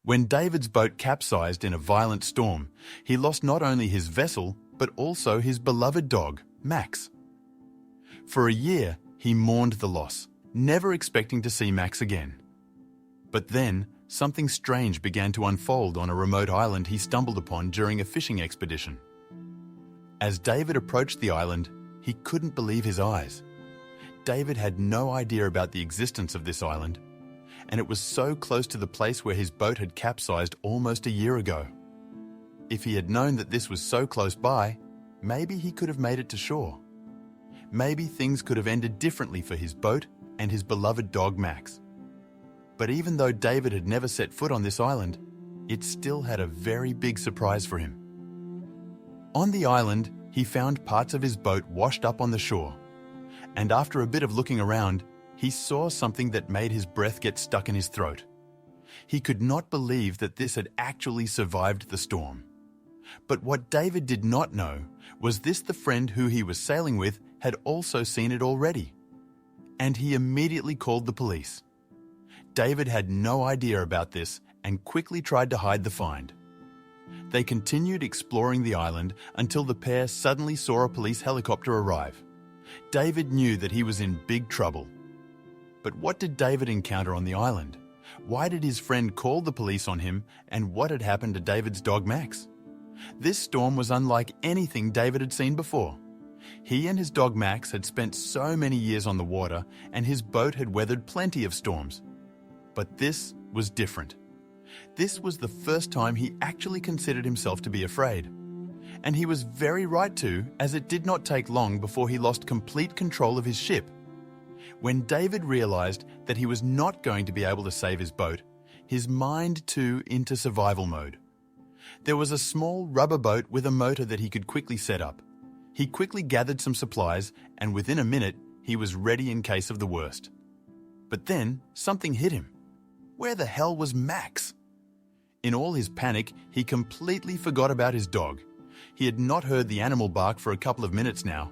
When David's boat capsized in a violent storm, he lost not only his vessel, but also his beloved dog, Max. For a year, he mourned the loss, never expecting to see Max again. But then, something strange began to unfold on a remote island he stumbled upon during a fishing expedition. As David approached the island, he couldn't believe his eyes. David had no idea about the existence of this island, and it was so close to the place where his boat had capsized almost a year ago. If he had known that this was so close by, maybe he could have made it to shore. Maybe things could have ended differently for his boat and his beloved dog Max. But even though David had never set foot on this island, it still had a very big surprise for him. On the island, he found parts of his boat washed up on the shore, and after a bit of looking around, he saw something that made his breath get stuck in his throat. He could not believe that this had actually survived the storm. But what David did not know was the friend who he was sailing with had also seen it already. And he immediately called the police. David had no idea about this and quickly tried to hide the find. They continued exploring the island until the pair suddenly saw a police helicopter arrive. David knew that he was in big trouble. But what did David encounter on the island? Why did his friend call the police on him, and what had happened to David's dog Max? This storm was unlike anything David had seen before. He and his dog Max had spent so many years on the water, and his boat had weathered plenty of storms. But this was different. This was the first time he actually considered himself to be afraid. And he was very right to, as it did not take long before he lost complete control of his ship. When David realized that he was not going to be able to save his boat, his mind too into survival mode. There was a small rubber boat with a motor that he could quickly set up. He quickly gathered some supplies, and within a minute, he was ready in case of the worst. But then, something hit him. Where the hell was Max? In all his panic, he completely forgot about his dog. He had not heard the animal bark for a couple of minutes now.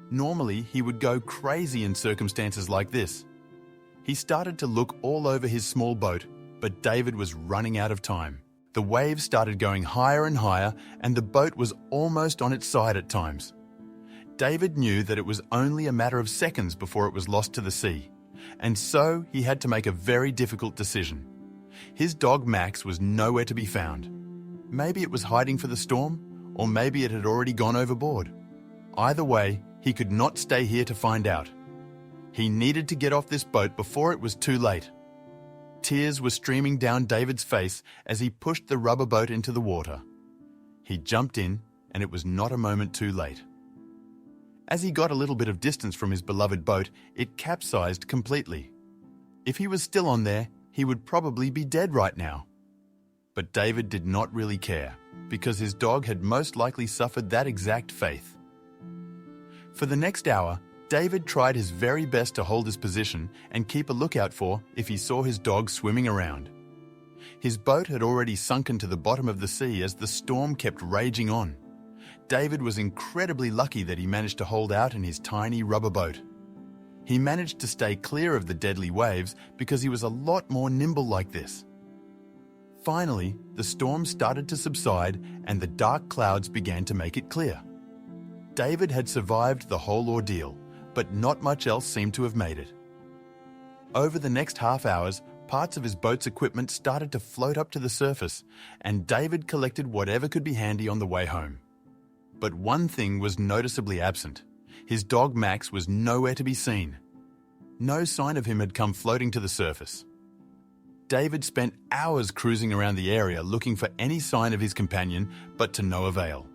Normally, he would go crazy in circumstances like this. He started to look all over his small boat, but David was running out of time. The waves started going higher and higher, and the boat was almost on its side at times. David knew that it was only a matter of seconds before it was lost to the sea, and so he had to make a very difficult decision. His dog Max was nowhere to be found. Maybe it was hiding for the storm, or maybe it had already gone overboard. Either way, he could not stay here to find out. He needed to get off this boat before it was too late. Tears were streaming down David's face as he pushed the rubber boat into the water. He jumped in, and it was not a moment too late. As he got a little bit of distance from his beloved boat, it capsized completely. If he was still on there, he would probably be dead right now. But David did not really care, because his dog had most likely suffered that exact fate. For the next hour, David tried his very best to hold his position and keep a lookout for if he saw his dog swimming around. His boat had already sunken to the bottom of the sea as the storm kept raging on. David was incredibly lucky that he managed to hold out in his tiny rubber boat. He managed to stay clear of the deadly waves because he was a lot more nimble like this. Finally, the storm started to subside and the dark clouds began to make it clear. David had survived the whole ordeal, but not much else seemed to have made it. Over the next half hours, parts of his boat's equipment started to float up to the surface, and David collected whatever could be handy on the way home. But one thing was noticeably absent. His dog Max was nowhere to be seen. No sign of him had come floating to the surface. David spent hours cruising around the area looking for any sign of his companion, but to no avail.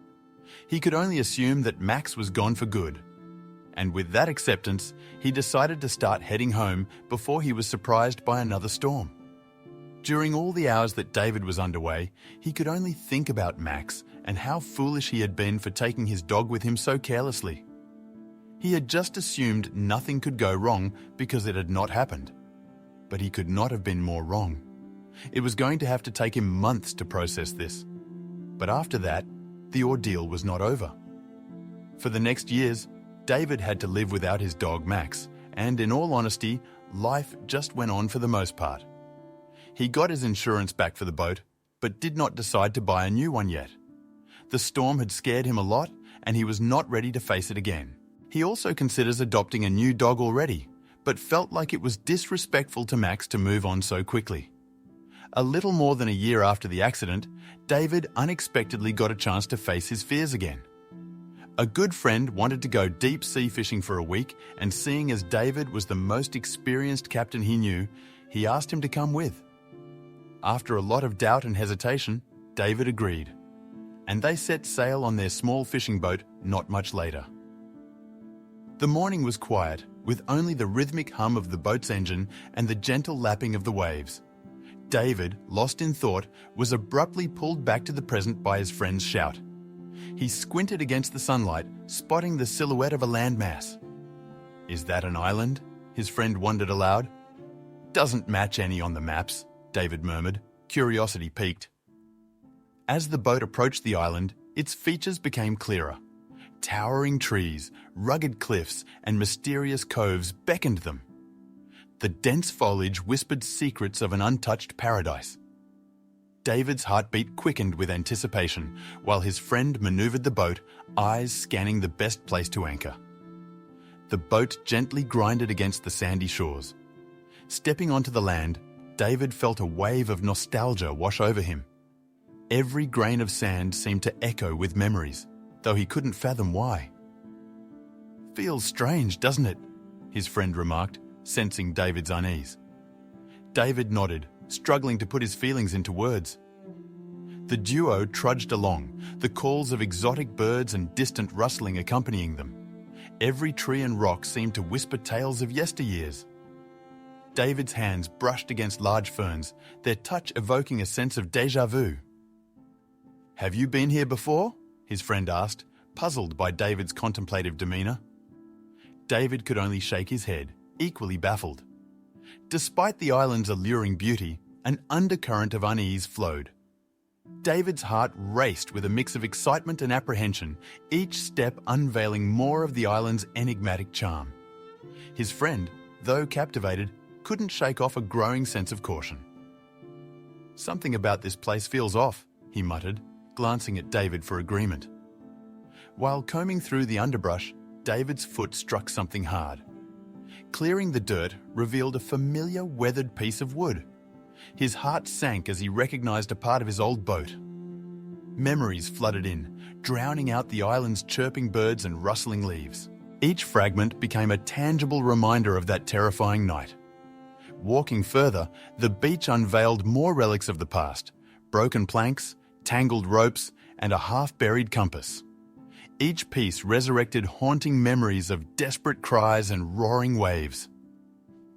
He could only assume that Max was gone for good. And with that acceptance, he decided to start heading home before he was surprised by another storm. During all the hours that David was underway, he could only think about Max and how foolish he had been for taking his dog with him so carelessly. He had just assumed nothing could go wrong because it had not happened. But he could not have been more wrong. It was going to have to take him months to process this. But after that, the ordeal was not over. For the next years, David had to live without his dog Max, and in all honesty, life just went on for the most part. He got his insurance back for the boat, but did not decide to buy a new one yet. The storm had scared him a lot, and he was not ready to face it again. He also considers adopting a new dog already, but felt like it was disrespectful to Max to move on so quickly. A little more than a year after the accident, David unexpectedly got a chance to face his fears again. A good friend wanted to go deep sea fishing for a week, and seeing as David was the most experienced captain he knew, he asked him to come with. After a lot of doubt and hesitation, David agreed, and they set sail on their small fishing boat not much later. The morning was quiet, with only the rhythmic hum of the boat's engine and the gentle lapping of the waves. David, lost in thought, was abruptly pulled back to the present by his friend's shout. He squinted against the sunlight, spotting the silhouette of a landmass. "Is that an island?" his friend wondered aloud. "Doesn't match any on the maps," David murmured, curiosity piqued. As the boat approached the island, its features became clearer. Towering trees, rugged cliffs, and mysterious coves beckoned them. The dense foliage whispered secrets of an untouched paradise. David's heartbeat quickened with anticipation, while his friend maneuvered the boat, eyes scanning the best place to anchor. The boat gently grinded against the sandy shores. Stepping onto the land, David felt a wave of nostalgia wash over him. Every grain of sand seemed to echo with memories, though he couldn't fathom why. "Feels strange, doesn't it?" his friend remarked, sensing David's unease. David nodded, struggling to put his feelings into words. The duo trudged along, the calls of exotic birds and distant rustling accompanying them. Every tree and rock seemed to whisper tales of yesteryears. David's hands brushed against large ferns, their touch evoking a sense of déjà vu. "Have you been here before?" his friend asked, puzzled by David's contemplative demeanor. David could only shake his head, equally baffled. Despite the island's alluring beauty, an undercurrent of unease flowed. David's heart raced with a mix of excitement and apprehension, each step unveiling more of the island's enigmatic charm. His friend, though captivated, couldn't shake off a growing sense of caution. "Something about this place feels off," he muttered, glancing at David for agreement. While combing through the underbrush, David's foot struck something hard. Clearing the dirt revealed a familiar, weathered piece of wood. His heart sank as he recognized a part of his old boat. Memories flooded in, drowning out the island's chirping birds and rustling leaves. Each fragment became a tangible reminder of that terrifying night. Walking further, the beach unveiled more relics of the past: broken planks, tangled ropes, and a half-buried compass. Each piece resurrected haunting memories of desperate cries and roaring waves.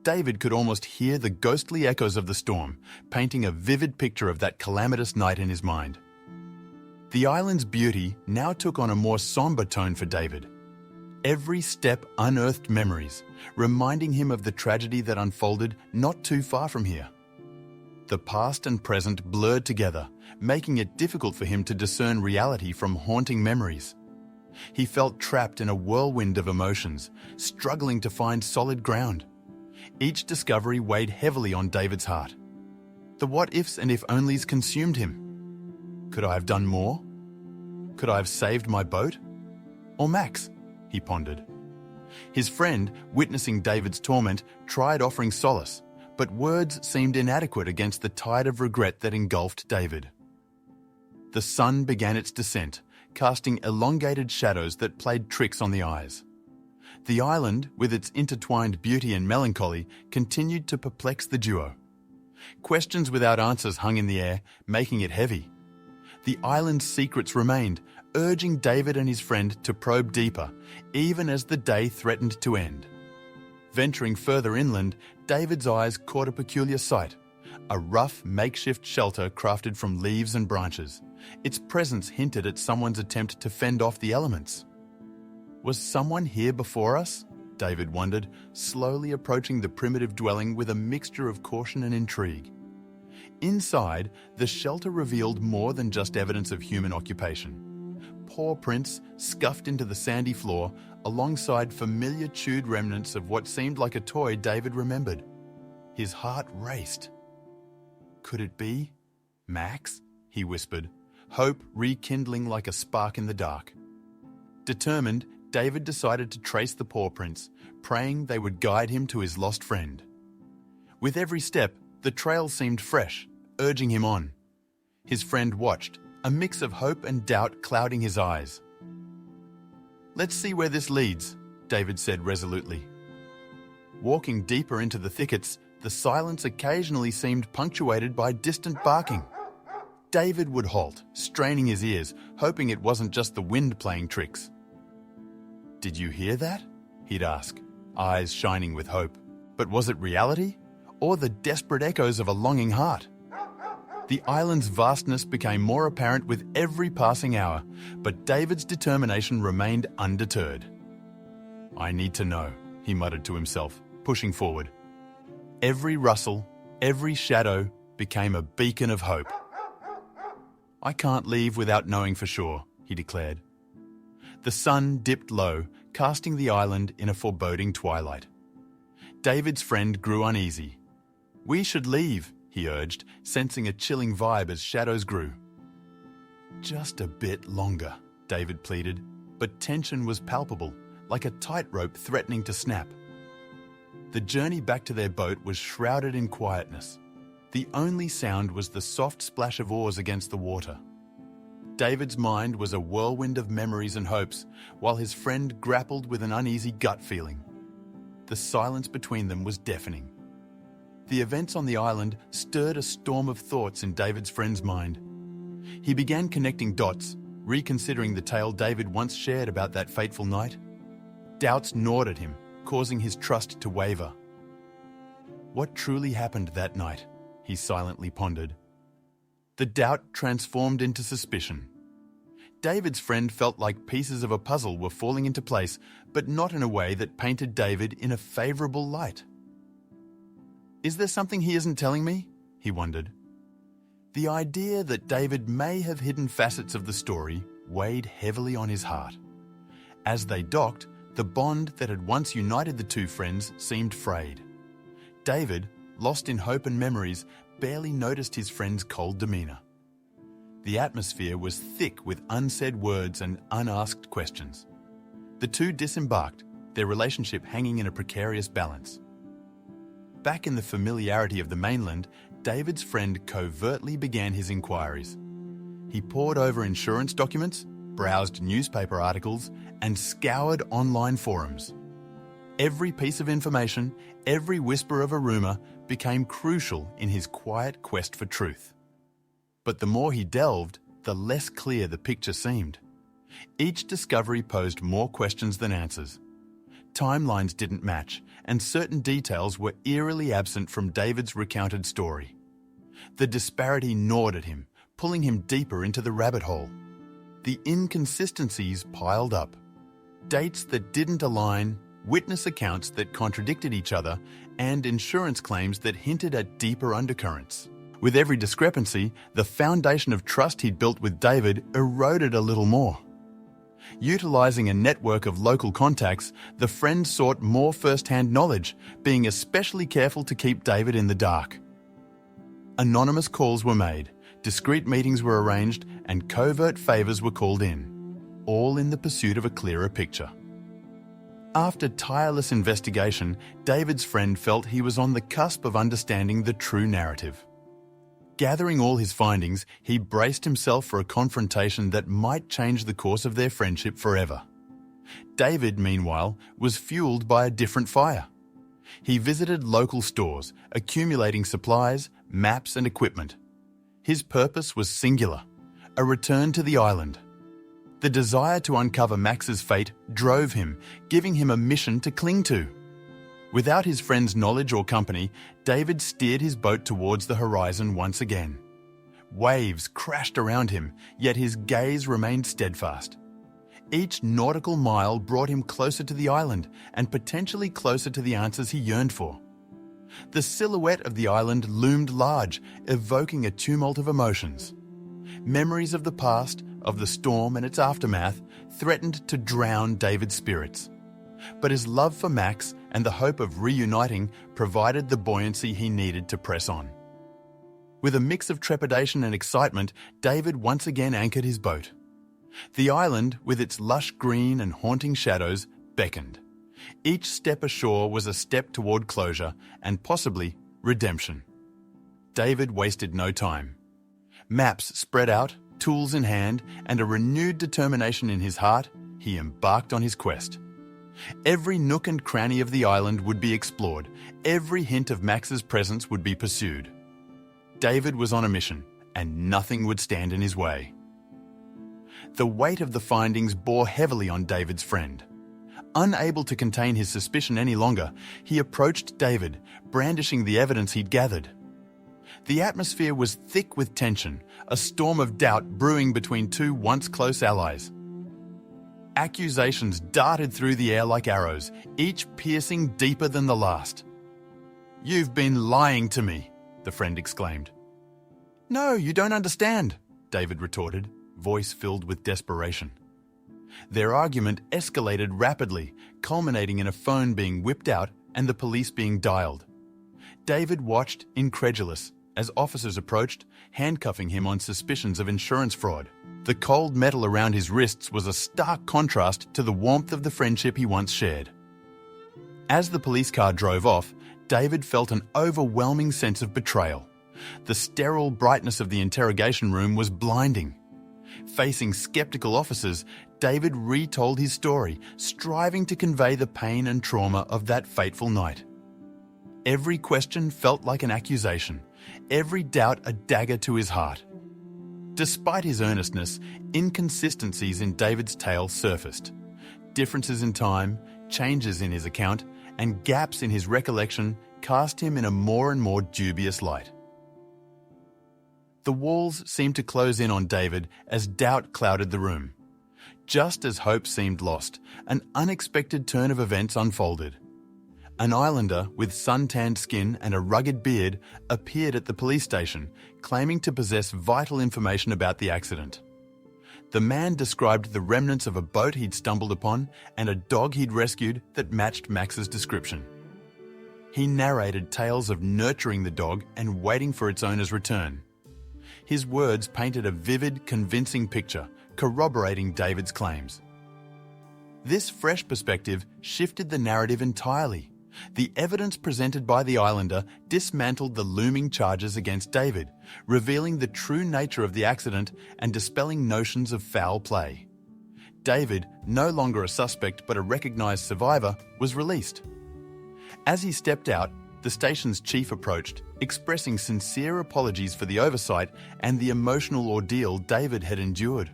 David could almost hear the ghostly echoes of the storm, painting a vivid picture of that calamitous night in his mind. The island's beauty now took on a more somber tone for David. Every step unearthed memories, reminding him of the tragedy that unfolded not too far from here. The past and present blurred together, making it difficult for him to discern reality from haunting memories. He felt trapped in a whirlwind of emotions, struggling to find solid ground. Each discovery weighed heavily on David's heart. The what-ifs and if-onlys consumed him. Could I have done more? Could I have saved my boat? Or Max? He pondered. His friend, witnessing David's torment, tried offering solace, but words seemed inadequate against the tide of regret that engulfed David. The sun began its descent, casting elongated shadows that played tricks on the eyes. The island, with its intertwined beauty and melancholy, continued to perplex the duo. Questions without answers hung in the air, making it heavy. The island's secrets remained, urging David and his friend to probe deeper, even as the day threatened to end. Venturing further inland, David's eyes caught a peculiar sight: a rough, makeshift shelter crafted from leaves and branches. Its presence hinted at someone's attempt to fend off the elements. Was someone here before us? David wondered, slowly approaching the primitive dwelling with a mixture of caution and intrigue. Inside, the shelter revealed more than just evidence of human occupation. Paw prints scuffed into the sandy floor, alongside familiar chewed remnants of what seemed like a toy David remembered. His heart raced. Could it be Max? He whispered, hope rekindling like a spark in the dark. Determined, David decided to trace the paw prints, praying they would guide him to his lost friend. With every step, the trail seemed fresh, urging him on. His friend watched, a mix of hope and doubt clouding his eyes. "Let's see where this leads," David said resolutely. Walking deeper into the thickets, the silence occasionally seemed punctuated by distant barking. David would halt, straining his ears, hoping it wasn't just the wind playing tricks. "Did you hear that?" he'd ask, eyes shining with hope. But was it reality, or the desperate echoes of a longing heart? The island's vastness became more apparent with every passing hour, but David's determination remained undeterred. "I need to know," he muttered to himself, pushing forward. Every rustle, every shadow became a beacon of hope. "I can't leave without knowing for sure," he declared. The sun dipped low, casting the island in a foreboding twilight. David's friend grew uneasy. "We should leave," he urged, sensing a chilling vibe as shadows grew. "Just a bit longer," David pleaded, but tension was palpable, like a tightrope threatening to snap. The journey back to their boat was shrouded in quietness. The only sound was the soft splash of oars against the water. David's mind was a whirlwind of memories and hopes, while his friend grappled with an uneasy gut feeling. The silence between them was deafening. The events on the island stirred a storm of thoughts in David's friend's mind. He began connecting dots, reconsidering the tale David once shared about that fateful night. Doubts gnawed at him, causing his trust to waver. What truly happened that night? He silently pondered. The doubt transformed into suspicion. David's friend felt like pieces of a puzzle were falling into place, but not in a way that painted David in a favourable light. "Is there something he isn't telling me?" he wondered. The idea that David may have hidden facets of the story weighed heavily on his heart. As they docked, the bond that had once united the two friends seemed frayed. David, lost in hope and memories, barely noticed his friend's cold demeanour. The atmosphere was thick with unsaid words and unasked questions. The two disembarked, their relationship hanging in a precarious balance. Back in the familiarity of the mainland, David's friend covertly began his inquiries. He pored over insurance documents, browsed newspaper articles, and scoured online forums. Every piece of information, every whisper of a rumour became crucial in his quiet quest for truth. But the more he delved, the less clear the picture seemed. Each discovery posed more questions than answers. Timelines didn't match, and certain details were eerily absent from David's recounted story. The disparity gnawed at him, pulling him deeper into the rabbit hole. The inconsistencies piled up. Dates that didn't align, witness accounts that contradicted each other, and insurance claims that hinted at deeper undercurrents. With every discrepancy, the foundation of trust he'd built with David eroded a little more. Utilising a network of local contacts, the friend sought more first-hand knowledge, being especially careful to keep David in the dark. Anonymous calls were made, discreet meetings were arranged, and covert favours were called in, all in the pursuit of a clearer picture. After tireless investigation, David's friend felt he was on the cusp of understanding the true narrative. Gathering all his findings, he braced himself for a confrontation that might change the course of their friendship forever. David, meanwhile, was fueled by a different fire. He visited local stores, accumulating supplies, maps and equipment. His purpose was singular: a return to the island. The desire to uncover Max's fate drove him, giving him a mission to cling to. Without his friend's knowledge or company, David steered his boat towards the horizon once again. Waves crashed around him, yet his gaze remained steadfast. Each nautical mile brought him closer to the island and potentially closer to the answers he yearned for. The silhouette of the island loomed large, evoking a tumult of emotions. Memories of the past, of the storm and its aftermath, threatened to drown David's spirits. But his love for Max and the hope of reuniting provided the buoyancy he needed to press on. With a mix of trepidation and excitement, David once again anchored his boat. The island, with its lush green and haunting shadows, beckoned. Each step ashore was a step toward closure and possibly redemption. David wasted no time. Maps spread out, tools in hand, and a renewed determination in his heart, he embarked on his quest. Every nook and cranny of the island would be explored. Every hint of Max's presence would be pursued. David was on a mission, and nothing would stand in his way. The weight of the findings bore heavily on David's friend. Unable to contain his suspicion any longer, he approached David, brandishing the evidence he'd gathered. The atmosphere was thick with tension, a storm of doubt brewing between two once close allies. Accusations darted through the air like arrows, each piercing deeper than the last. "You've been lying to me," the friend exclaimed. "No, you don't understand," David retorted, voice filled with desperation. Their argument escalated rapidly, culminating in a phone being whipped out and the police being dialed. David watched, incredulous, as officers approached, handcuffing him on suspicions of insurance fraud. The cold metal around his wrists was a stark contrast to the warmth of the friendship he once shared. As the police car drove off, David felt an overwhelming sense of betrayal. The sterile brightness of the interrogation room was blinding. Facing skeptical officers, David retold his story, striving to convey the pain and trauma of that fateful night. Every question felt like an accusation, every doubt a dagger to his heart. Despite his earnestness, inconsistencies in David's tale surfaced. Differences in time, changes in his account, and gaps in his recollection cast him in a more and more dubious light. The walls seemed to close in on David as doubt clouded the room. Just as hope seemed lost, an unexpected turn of events unfolded. An islander with sun-tanned skin and a rugged beard appeared at the police station, claiming to possess vital information about the accident. The man described the remnants of a boat he'd stumbled upon and a dog he'd rescued that matched Max's description. He narrated tales of nurturing the dog and waiting for its owner's return. His words painted a vivid, convincing picture, corroborating David's claims. This fresh perspective shifted the narrative entirely. The evidence presented by the islander dismantled the looming charges against David, revealing the true nature of the accident and dispelling notions of foul play. David, no longer a suspect but a recognized survivor, was released. As he stepped out, the station's chief approached, expressing sincere apologies for the oversight and the emotional ordeal David had endured.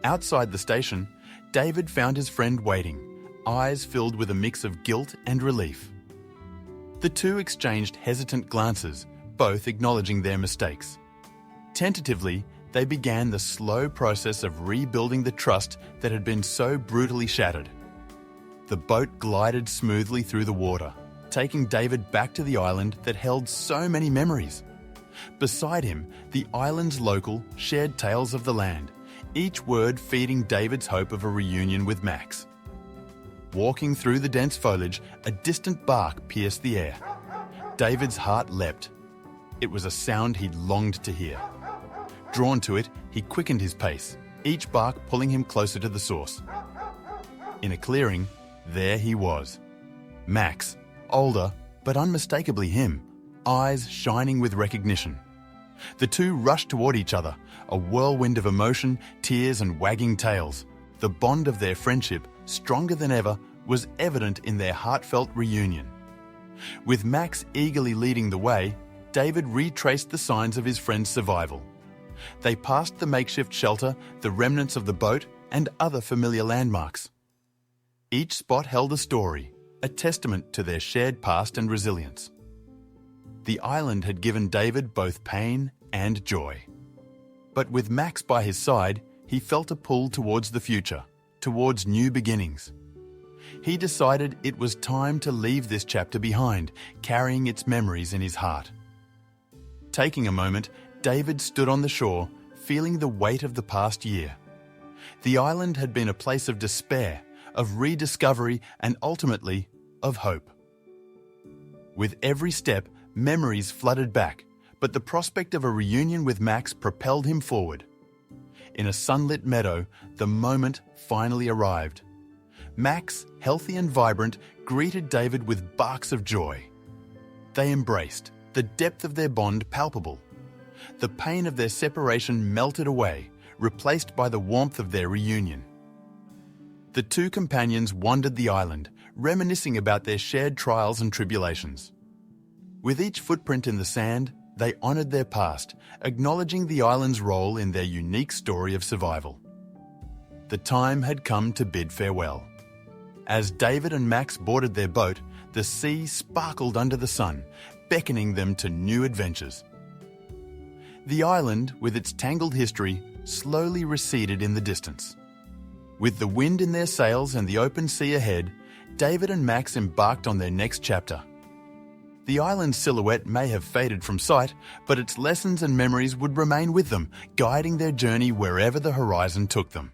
Outside the station, David found his friend waiting, eyes filled with a mix of guilt and relief. The two exchanged hesitant glances, both acknowledging their mistakes. Tentatively, they began the slow process of rebuilding the trust that had been so brutally shattered. The boat glided smoothly through the water, taking David back to the island that held so many memories. Beside him, the island's local shared tales of the land, each word feeding David's hope of a reunion with Max. Walking through the dense foliage, a distant bark pierced the air. David's heart leapt. It was a sound he'd longed to hear. Drawn to it, he quickened his pace, each bark pulling him closer to the source. In a clearing, there he was. Max, older, but unmistakably him, eyes shining with recognition. The two rushed toward each other, a whirlwind of emotion, tears, and wagging tails. The bond of their friendship, stronger than ever, was evident in their heartfelt reunion. With Max eagerly leading the way, David retraced the signs of his friend's survival. They passed the makeshift shelter, the remnants of the boat, and other familiar landmarks. Each spot held a story, a testament to their shared past and resilience. The island had given David both pain and joy. But with Max by his side, he felt a pull towards the future, towards new beginnings. He decided it was time to leave this chapter behind, carrying its memories in his heart. Taking a moment, David stood on the shore, feeling the weight of the past year. The island had been a place of despair, of rediscovery, and ultimately, of hope. With every step, memories flooded back, but the prospect of a reunion with Max propelled him forward. In a sunlit meadow, the moment finally arrived. Max, healthy and vibrant, greeted David with barks of joy. They embraced, the depth of their bond palpable. The pain of their separation melted away, replaced by the warmth of their reunion. The two companions wandered the island, reminiscing about their shared trials and tribulations. With each footprint in the sand, they honoured their past, acknowledging the island's role in their unique story of survival. The time had come to bid farewell. As David and Max boarded their boat, the sea sparkled under the sun, beckoning them to new adventures. The island, with its tangled history, slowly receded in the distance. With the wind in their sails and the open sea ahead, David and Max embarked on their next chapter. The island's silhouette may have faded from sight, but its lessons and memories would remain with them, guiding their journey wherever the horizon took them.